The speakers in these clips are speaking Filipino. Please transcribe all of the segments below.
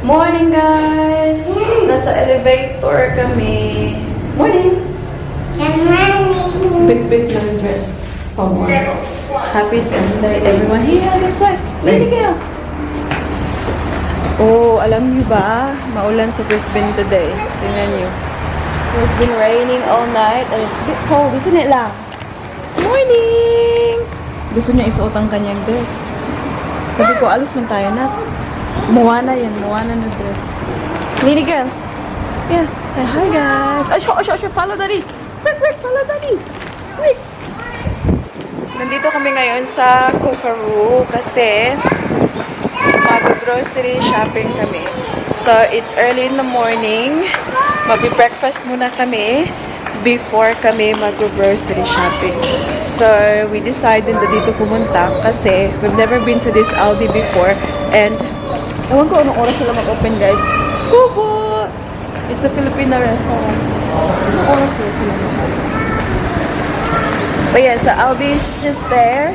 Morning, guys! Nasa elevator kami. Morning! Bit ng dress. Happy Sunday, everyone. Here, that's why. Lady girl. Oh, alam niyo ba? Maulan sa Brisbane today. Tingnan niyo. It's been raining all night and it's a bit cold, isn't it lang? Morning! Gusto niya isuot ang kanyang dress. Sabi ko, alis man tayo na. Moana yan. Moana na dress. Lady girl. Yeah. Say hi, guys. Ay, sure. Follow daddy. Wait. Follow daddy. Wait. Nandito kami ngayon sa Kookaroo kasi mag-grocery shopping kami. So, it's early in the morning. Mag-breakfast muna kami before kami mag-grocery shopping. So, we decided na dito pumunta kasi we've never been to this Aldi before and ewan ko anong oras sila mag-open, guys. Kubo! It's a Filipina restaurant. Anong oras sila mag-open? But yes, the Aldi is just there.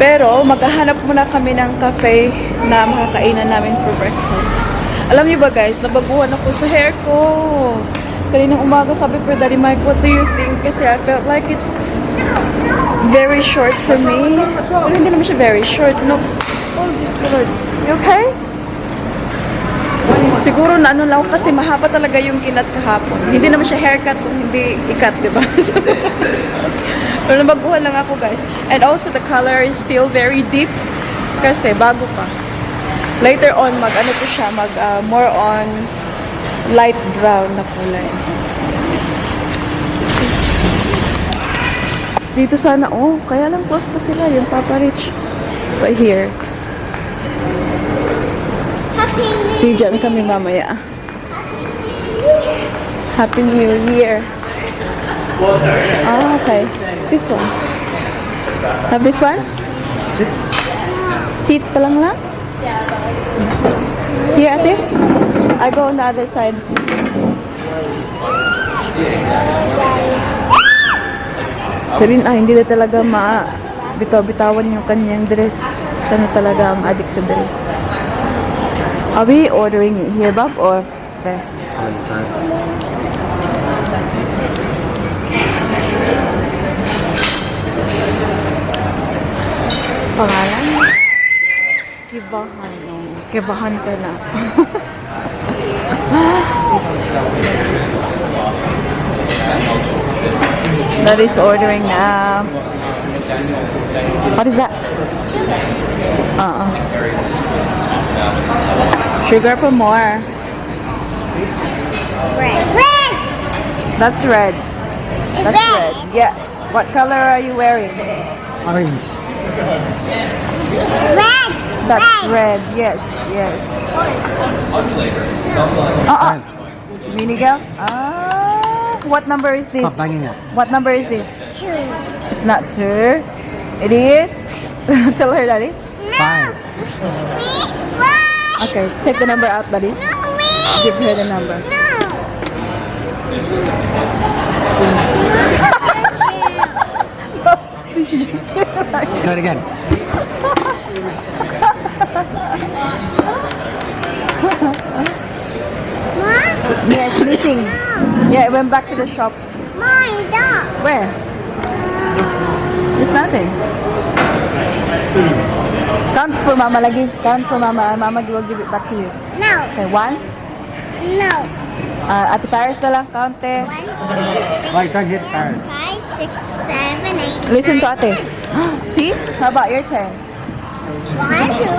Pero, maghahanap muna kami ng cafe na makakainan namin for breakfast. Alam niyo ba, guys, nabaguhan ako sa hair ko. Kaninang umaga, sabi ko, Daddy Mike, what do you think? Kasi I felt like it's very short for me. Pero hindi naman siya very short. No. Oh, this Lord. You okay? Siguro na ano lang kasi mahaba talaga yung kinat kahapon. Hindi naman siya haircut kung hindi ikat, di ba? Pero nabaguhan lang ako, guys. And also the color is still very deep kasi bago pa. Later on, mag-ano ko siya, more on light brown na kulay. Dito sana, kaya lang close pa sila, yung Papa Rich. But here. See, dyan kami mamaya. Happy New Year. Ah, okay. This one. Have this one? Seat pa lang lang? Here, ate? I go on the other side. Sabihin, hindi na talaga bitaw-bitawan yung kanyang dress. Siya na talaga ang addict sa dress. Are we ordering it here, Bob, or there? Pangalan? Kibahan. Kibahan ka na. That is ordering now. What is that? Sugar for more. Red. That's red. That's red. Yeah. What color are you wearing? Orange. Red. That's red. Yes. Minigal? What number is this? Stop banging it. What number is this? 2. It's not 2. It is? Tell her, Daddy. Five. Okay, take the number out, Daddy. Give her the number. Do it again. Yes, missing. Yeah, it went back to the shop. Mine, dog. Where? There's nothing. Count for Mama lagi. Count for Mama. Mama will give it back to you. No. Okay, 1. No. Ate Paris na lang. Count eh. 1, 2, 3, Wait, don't hit 4, Paris. 5, 6, 7, 8. Listen to 9, Ate. 10. See? How about your turn? 1, 2, 3,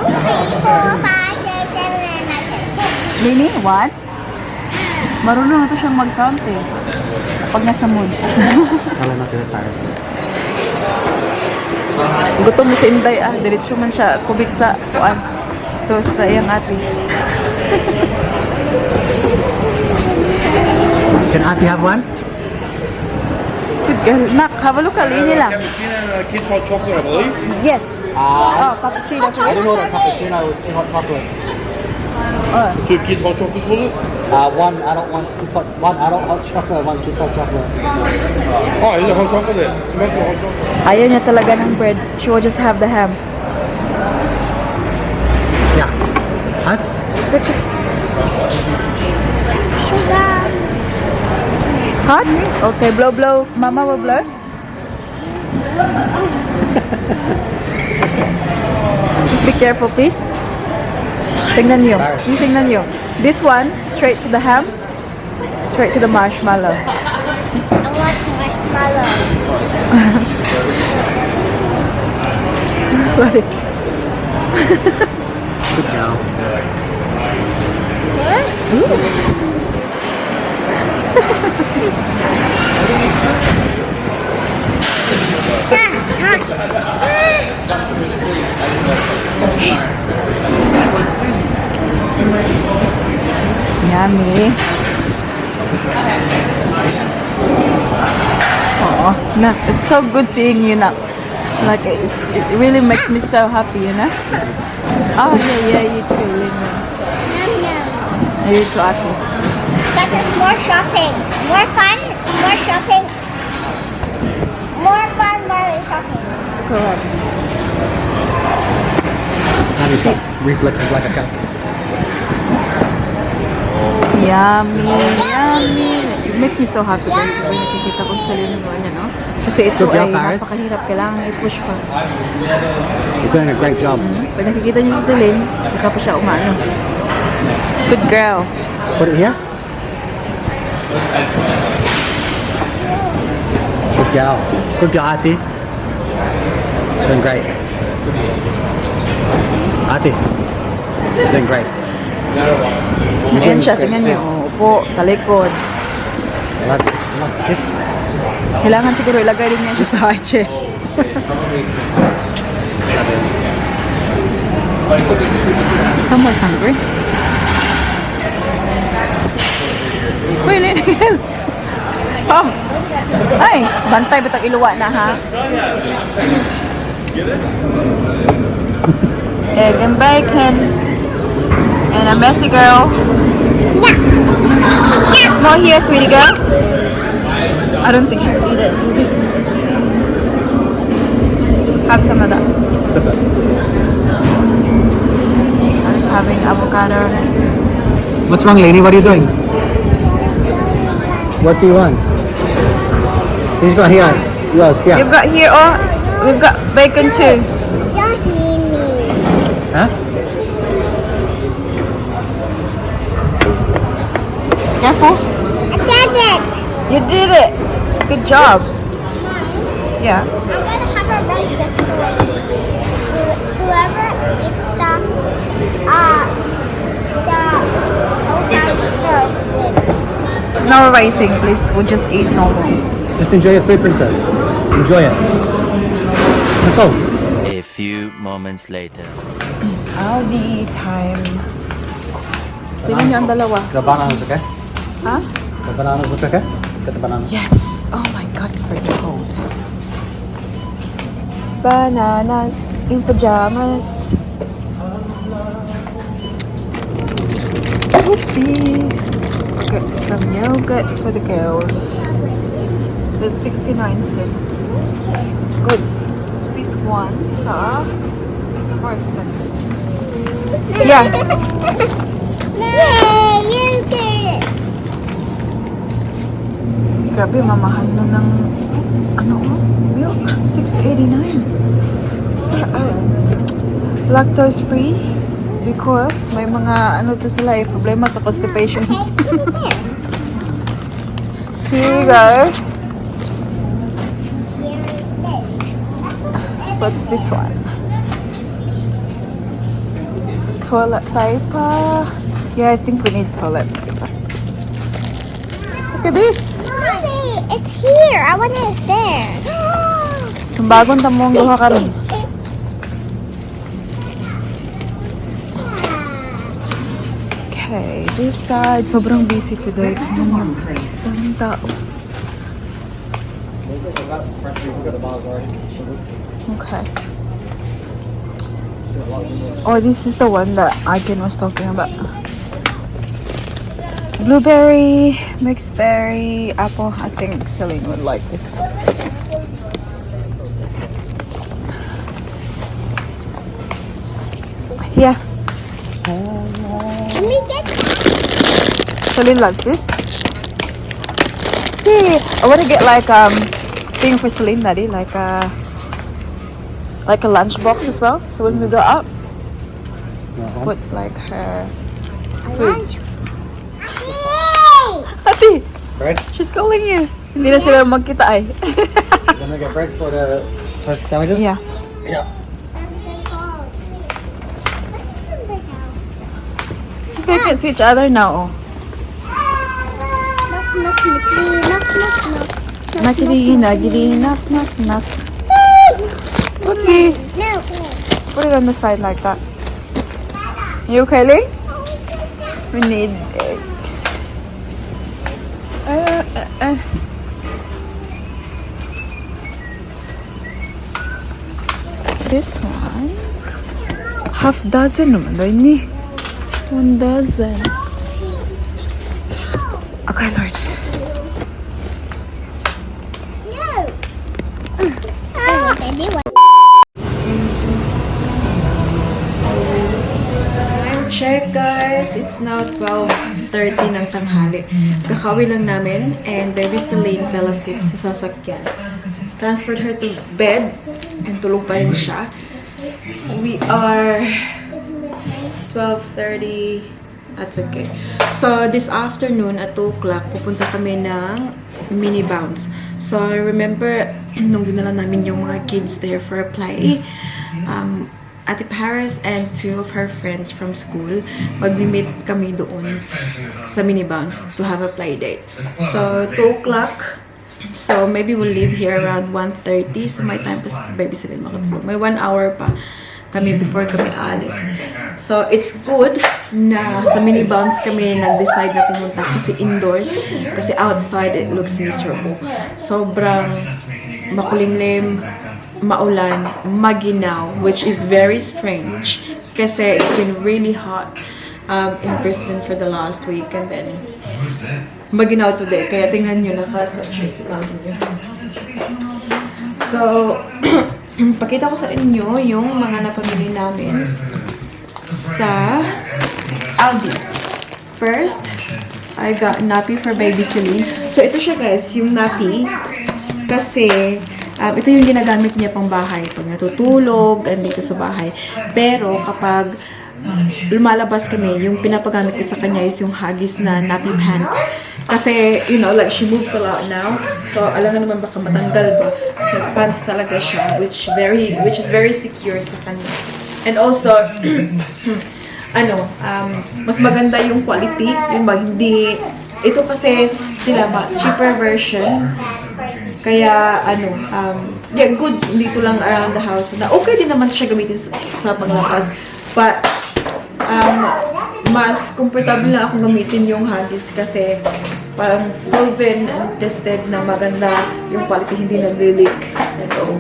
4, 5, 6, 7, 8, 9, 10. Mini, 1. Marunong na to siyang mag-count eh. Pag nasa mood. Tell her not to hit Paris. Gutom ni si Inday diretso man siya kubit sa kuan. To sa iyang ate. Can Auntie have one? Good girl. Nak, have a look at Lini lang. Cappuccino and kids hot chocolate, I believe. Yes. Cappuccino. I didn't order a cappuccino, it was 2 hot chocolates. 2 kids hot chocolates, was it? One adult hot chocolate, 1 kid's hot chocolate. Oh, is it hot chocolate there? Make it hot chocolate. Ayaw niya talaga ng bread. She will just have the ham. Yeah. Hot? Sugar. Hot? Okay, blow, blow. Mama will blow. Be careful, please. Tingnan nyo. Yung tingnan nyo. This one, straight to the ham. Straight to the marshmallow. I want marshmallow. What is- Good girl. Yummy. Oh, no, it's so good seeing you now. Like it really makes me so happy, you know. Oh yeah, you too, Lina. You too, Ate. That is more shopping. More fun, more shopping. More fun, more shopping. Correct. Mommy's got reflexes like a cat. Yummy, yummy. It makes me so happy guys. When nakikita ko sa linuan niya, no? Kasi ito Good job, ay Paris. napakahirap. Kailangan i-push pa. You're doing a great job. Pag nakikita niyo si Celine, hindi pa siya umano. Good girl. Put it here. Good girl. Good girl, Ati. Doing great. Ati. Doing great. Ayan siya, tingnan niyo. Upo, talikod. Kiss. Kailangan siguro ilagay rin niya siya sa hache. Someone's hungry. Uy, Lynn. Oh. Ay, bantay batang iluwa na ha. Egg and bacon. And a messy girl. Small here, sweetie girl. I don't think she's eating this. Have some of that. I'm just having avocado. What's wrong, lady? What are you doing? What do you want? He's got here. Yours, yeah. You've got here, oh, we've got bacon too. Don't need me. Huh? Careful. I said it. You did it. Good job. Mom, Yeah. I'm gonna have a race with Celine. Whoever eats the wins. No racing, please. We'll just eat normal. Just enjoy your food, princess. Enjoy it. That's all. A few moments later. Aldi time. Tingnan niyo ang dalawa. The bananas, okay? Huh? The bananas look okay? Get the bananas. Yes. Oh my god, it's very cold. Bananas in pajamas. Oopsie. Got some yogurt for the girls. That's 69 cents. It's good. These ones are more expensive. Yeah. Yay, you did it. Grabe, mamahal na ng milk. $6.89. Lactose free because may mga to sila problema sa constipation. Here you go. What's this one? Toilet paper. Yeah, I think we need toilet paper. Look at this. Mommy, it's here. I want it there. Sumbagon tamong duha karon. Okay, this side sobrang busy today. Tingnan niyo. Daming tao. Okay. Oh, this is the one that Aiken was talking about. Blueberry, mixed berry, apple. I think Celine would like this. Yeah. Celine loves this. Hey, I want to get like thing for Celine, Daddy, like a lunchbox as well. So when we go up, put like her food. Ate, Bread? she's calling you. Hindi na sila magkita ay. Gonna get bread for the toast sandwiches? Yeah. Yeah. They can see each other now. Nakidi, knock, knock. Oopsie. No. Put it on the side like that. You okay, Ling? We need eggs. This one. Half dozen naman daw ini. 1 dozen. Okay, Lord. No. Oh, okay, Check guys, it's now 12:30 ng tanghali. Kakawi lang namin and baby Celine fell asleep sa sasakyan. Transferred her to bed and tulog pa rin siya. We are 12:30. That's okay. So this afternoon at 2 o'clock pupunta kami ng mini bounce. So remember nung dinala namin yung mga kids there for a play. Ate Paris and 2 of her friends from school, magmi-meet kami doon sa mini bounce to have a play date. So 2 o'clock. So maybe we'll leave here around 1:30. So my time pa baby sila makatulog. May 1 hour pa kami before kami alis. So it's good na sa mini bounce kami nag-decide na pumunta kasi indoors. Kasi outside it looks miserable. Sobrang makulimlim, maulan, maginaw, which is very strange kasi it's been really hot in Brisbane for the last week and then maginaw today. Kaya tingnan nyo, naka-sweatshirt si mami nyo. So, pakita ko sa inyo yung mga napamili namin sa Aldi. First, I got nappy for baby Celine. So, ito siya guys, yung nappy. Kasi, ito yung ginagamit niya pang bahay. Pag natutulog, andito sa bahay. Pero, kapag lumalabas kami, yung pinapagamit ko sa kanya is yung Huggies na nappy pants. Kasi, you know, like, she moves a lot now. So, alam nga naman baka matanggal ba. So, pants talaga siya, which is very secure sa kanya. And also, mas maganda yung quality. Yung hindi, ito kasi sila cheaper version. Kaya, yeah, good dito lang around the house. Na okay din naman siya gamitin sa paglabas. But, mas comfortable na akong gamitin yung Huggies kasi parang proven and tested na maganda yung quality, hindi nag-leak. So,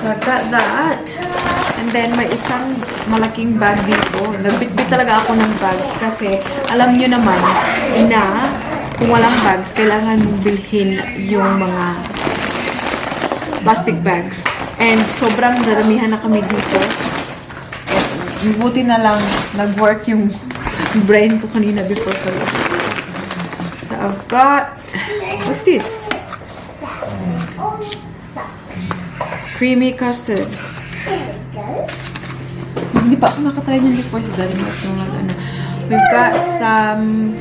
I got that. And then, may isang malaking bag dito. Nagbitbit talaga ako ng bags kasi alam nyo naman na kung walang bags, kailangan bilhin yung mga plastic bags. And sobrang daramihan na kami dito. Buti na lang nag-work yung brain ko kanina before ko. So I've got, what's this? Creamy custard. Hindi pa ako nakatry ng before sa dali mo. We've got some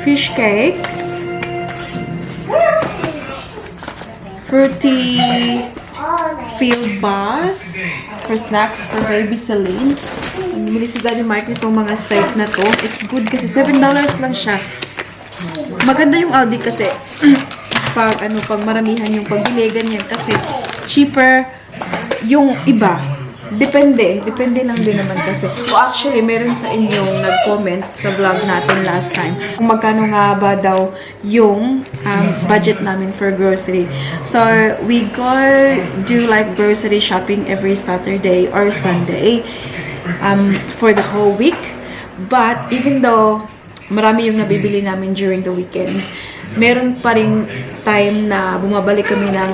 fish cakes, fruity field bars for snacks for baby Celine. Bumili si Daddy Mike nitong mga steak na to. It's good kasi $7 lang siya. Maganda yung Aldi kasi pag maramihan yung pagbili, ganyan kasi cheaper yung iba. Depende lang din naman kasi. So actually, meron sa inyong nag-comment sa vlog natin last time kung magkano nga ba daw yung budget namin for grocery. So, we go do like grocery shopping every Saturday or Sunday for the whole week. But even though marami yung nabibili namin during the weekend, meron pa ring time na bumabalik kami ng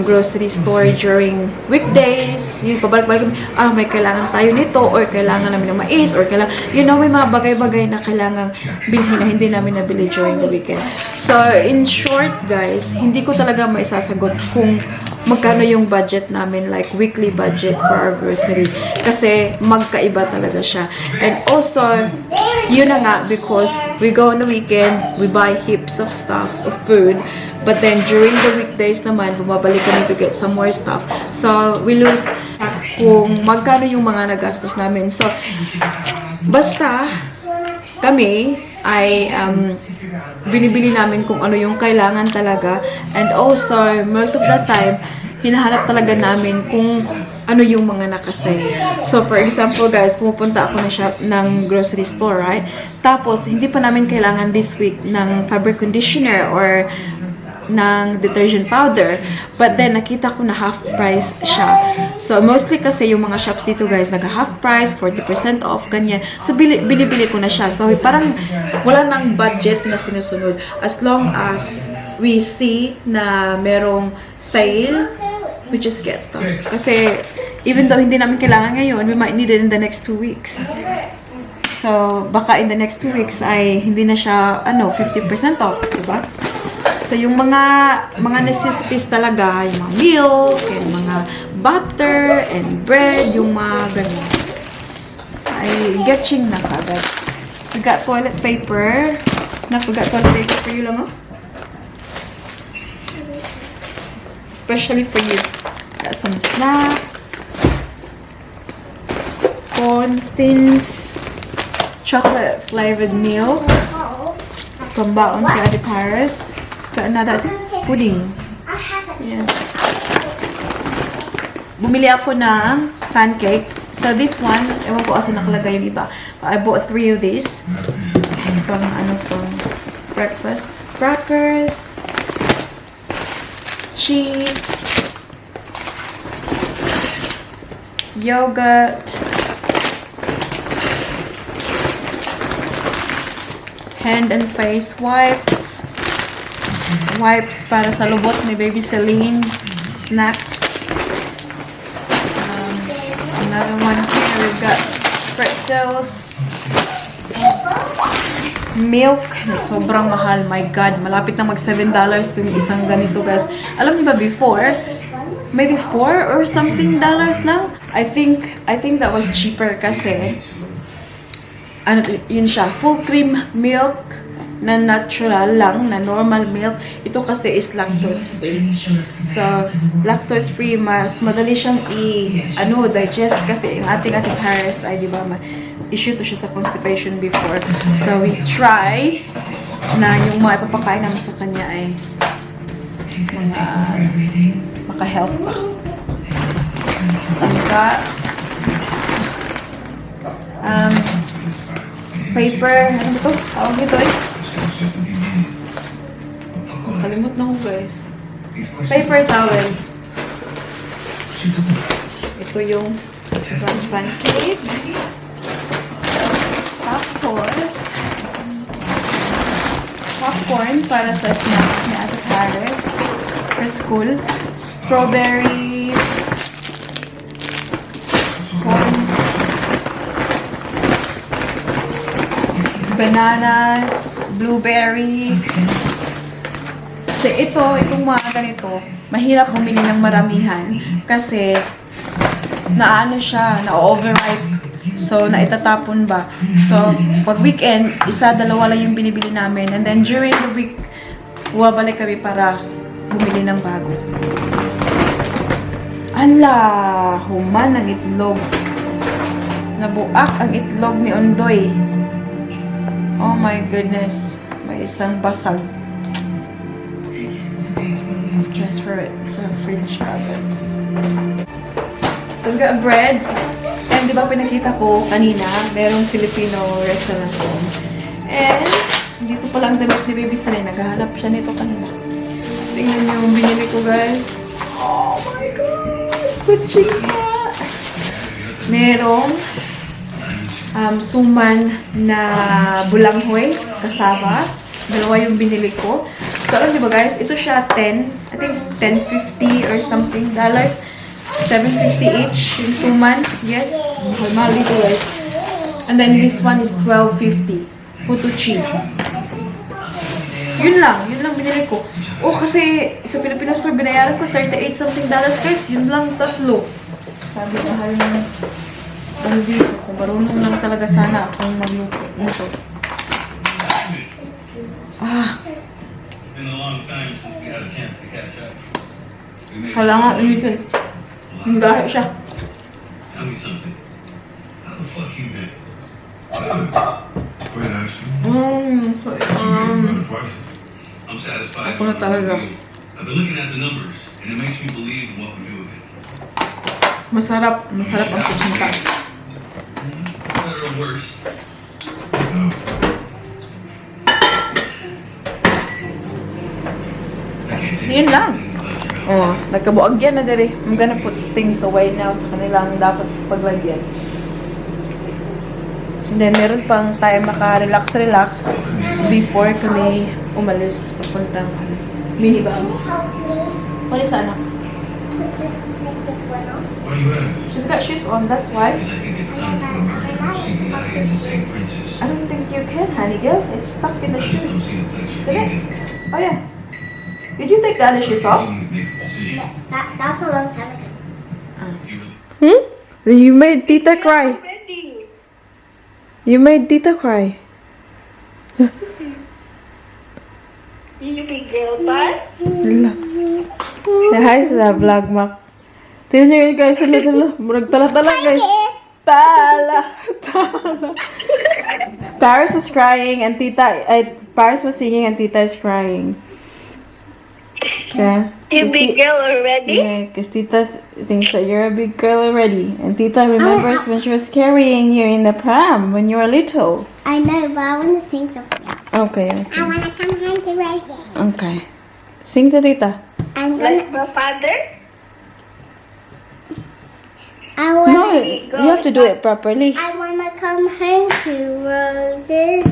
grocery store during weekdays. Yun, pabalik-balik kami, may kailangan tayo nito, or kailangan namin ng mais, or kailangan, may mga bagay-bagay na kailangan bilhin na hindi namin nabili during the weekend. So, in short, guys, hindi ko talaga maisasagot kung magkano yung budget namin, like weekly budget for our grocery. Kasi magkaiba talaga siya. And also, yun na nga, because we go on the weekend, we buy heaps of stuff, of food. But then, during the weekdays naman, bumabalik kami to get some more stuff. So, we lose kung magkano yung mga nagastos namin. So, basta, kami ay binibili namin kung ano yung kailangan talaga. And also, most of the time, hinahanap talaga namin kung ano yung mga nakasale. So, for example, guys, pumupunta ako ng grocery store, right? Tapos, hindi pa namin kailangan this week ng fabric conditioner or ng detergent powder. But then, nakita ko na half price siya. So, mostly kasi yung mga shops dito, guys, nag-half price, 40% off, ganyan. So, binibili ko na siya. So, parang wala nang budget na sinusunod. As long as we see na merong sale, we just get stuff. Kasi, even though hindi namin kailangan ngayon, we might need it in the next 2 weeks. So, baka in the next 2 weeks ay hindi na siya, 50% off, diba? So, yung mga necessities talaga, yung mga milk, yung mga butter, and bread, yung mga ganun, ay getching na kagad. We got toilet paper. Nakugat toilet paper for you lang, oh. Especially for you. Got some snacks, corn thins, chocolate flavored milk, pambaon kay Ate Paris. Got another, I think it's pudding. Yeah. Bumili ako ng pancake. So this one, ewan ko kasi nakalagay yung iba. I bought 3 of these. Pang breakfast. Crackers, cheese, yogurt, hand and face wipes, para sa lubot ni Baby Celine, snacks. Another one here, we've got pretzels, milk, na sobrang mahal. My God, malapit na mag $7 yung isang ganito, guys. Alam niyo ba before, maybe $4 or something lang. I think that was cheaper kasi yun siya, full cream milk na natural lang, na normal milk. Ito kasi is lactose free. So, lactose free, mas madali siyang digest kasi yung ating Paris ay, di ba, issue to siya sa constipation before. So, we try na yung mga ipapakain namin sa kanya ay mga maka-help pa. Paper, ano ito? Tawag ito eh. Kalimut na ko, guys. Paper towel. Ito yung pancake. Tapos, popcorn para sa snack ni Ate Paris for school. Strawberries. Corn. Bananas. Blueberries. Kasi itong mga ganito, mahirap bumili ng maramihan kasi naano siya, na-overripe. So, naitatapon ba. So, pag weekend, 1-2 lang yung binibili namin. And then, during the week, bumabalik kami para bumili ng bago. Ala! Human ang itlog. Nabuak ang itlog ni Ondoy. Oh my goodness. May isang basag. Transfer it sa fridge agad. Tungga bread. And di ba pinakita ko kanina, merong Filipino restaurant ko. And dito pa lang damit ni Baby Stanley. Naghahanap siya nito kanina. Tingnan niyo yung binili ko, guys. Oh my God! Kuchika! Merong suman na bulanghoy kasama. 2 yung binili ko. So, alam diba guys, ito siya 10, I think 10.50 or something dollars. 7.50 each, yung suman. Yes, mahal dito guys. And then this one is 12.50. Puto cheese. Yun lang binili ko. Oh, kasi sa Filipino store, binayaran ko 38 something dollars guys. Yun lang, tatlo. Sabi mahal ng dito. Kung marunong lang talaga sana akong magluto nito. Kailangan ulitin. Ang dahil siya. Tell me something. How the fuck you been? Wait, actually. I'm satisfied. Ako na talaga. I've been looking at the numbers, and it makes me believe in what we're doing. Masarap ang kuchinta. Better or worse. Yun lang. Oh, nagkabuag yan na dali. I'm gonna put things away now sa kanilang dapat paglagyan. And then, meron pang time maka-relax before kami umalis papuntang minibangs. What is that? Why are you at? She's got shoes on, that's why. I think it's time for a merger of CBI and the St. Princess. I don't think you can, honey girl. It's stuck in the shoes. See the place See we're it? meeting. Oh yeah. Did you take the other shoes off? You make a decision. That's a long time ago. You really You made Tita cry. You made Tita cry. You big girl, bud. Hi sa vlog, Mak. Tignan nyo yun guys, murag tala-tala guys. Tala. Paris was crying and Paris was singing and Tita is crying. Okay. You big girl already? Yeah, because Tita thinks that you're a big girl already. And Tita remembers when she was carrying you in the pram when you were little. I know, but I want to sing something else. Okay. I want to come home to Rosie. Okay. Sing to Tita. I'm gonna. Like my father? I No, want. you have to do it properly. I want to come home to roses,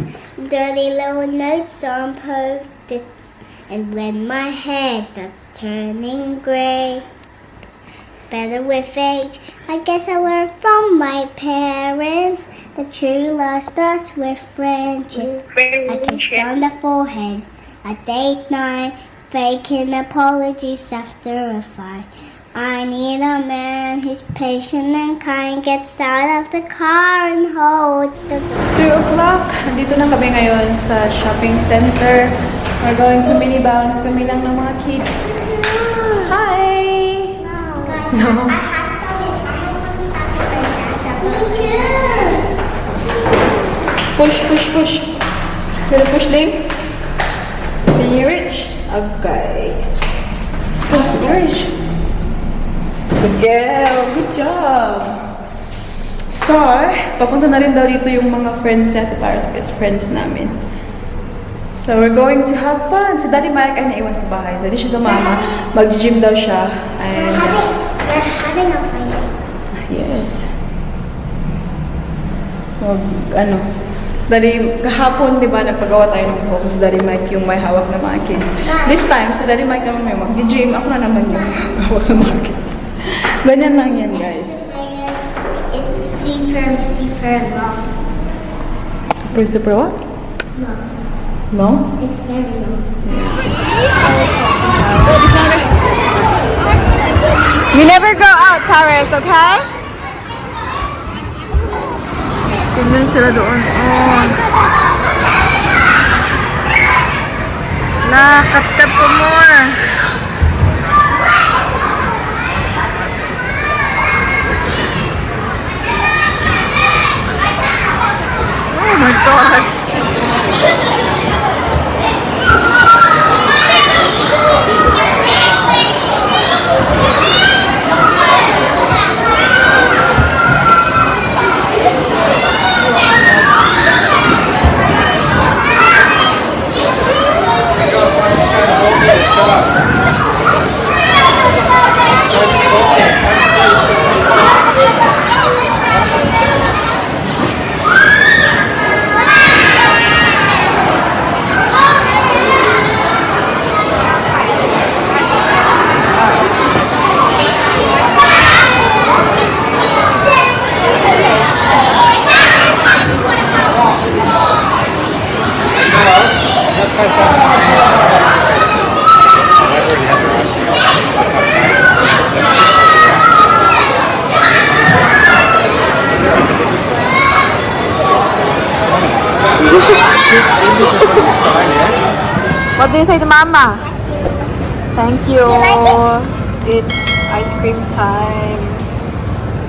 dirty little notes on post-its, and when my hair starts turning gray. Better with age, I guess I learned from my parents. The true love starts with friendship. A kiss on the forehead, a date night, faking apologies after a fight. I need a man who's patient and kind, gets out of the car and holds the door. 2 o'clock. Andito na kami ngayon sa shopping center. We're going to mini bounce kami lang ng mga kids. Hi! No. I have some stuff like that. Push. Can you push, Dave? Can you reach? Okay. Reach. Good girl. Good job. So, papunta na rin daw dito yung mga friends natin, Paris best friends namin. So, we're going to have fun. Si Daddy Mike ay naiwan sa bahay. So, di siya sa mama. Mag-gym daw siya. And, We're having a play. yes. Kahapon, di ba, nagpagawa tayo ng focus. Daddy Mike yung may hawak ng mga kids. This time, si Daddy Mike naman may mag-gym. Ako na naman yung hawak ng mga kids. Ganyan lang yan, guys. It's super long. Super what? No, No? it's very long. You never go out, Paris, okay? Tignan sila doon. Oh. Nakatap ko more. Oh my God. What do you say to Mama? Thank you. It's ice cream time.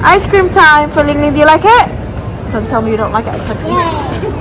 Ice cream time. Feeling, do you like it? Don't tell me you don't like it. I can't eat it.